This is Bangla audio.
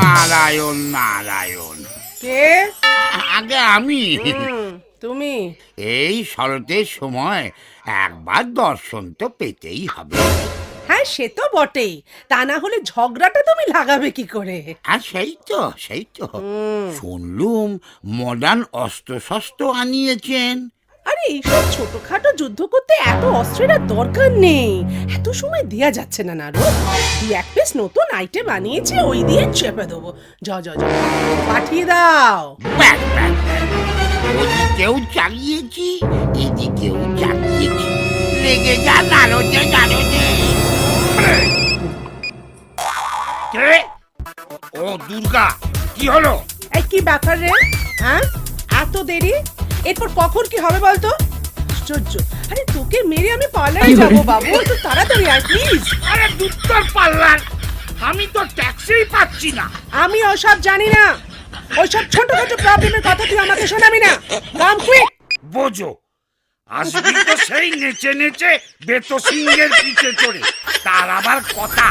নারায়ণ নারায়ণ। কে? আগে আমি। তুমি? এই শরতের সময় একবার দর্শন তো পেতেই হবে। হ্যাঁ, সে তো বটেই। তা না হলে ঝগড়াটা তুমি লাগাবে কি করে? আর সেই তো শুনলুম মডার্ন অস্ত্র শস্ত্র আনিয়েছেন। আরে এইসব ছোটখাটো যুদ্ধ করতে এত অস্ত্রের আর দরকার নেই। এত সময় দেয়া যাচ্ছে না নারু। দুই এক পিস নতুন আইটেম বানিয়েছি, ওই দিয়ে চেপে দেবো। যাও যাও যাও, পাঠিয়ে দাও। ব্যাস ব্যাস ব্যাস। ওদিকেও চালিয়েছি, এদিকেও চালিয়েছি। লেগে যা নারদে নারদে। কে? ও দুর্গা, কি হলো? এই কি ব্যাপার রে? হ্যাঁ, এত দেরি? এরপর কখন কি হবে বলতো? আশ্চর্য। আরে তোকে মেরে আমি পার্লারে যাবো বাবু, একটু তাড়াতাড়ি আয় প্লিজ। আরে দুত্তর পাল্লার, আমি তো ট্যাক্সিই পাচ্ছি না। আমি ওসব জানি না। ওইসব ছোটখাটো প্রবলেমের কথা তুই আমাকে শোনাবি না। কাম কুইক। বোঝো, আসবি তো সেই নেচে নেচে বেতো সিংহের পিঠে চড়ে, তার আবার কথা।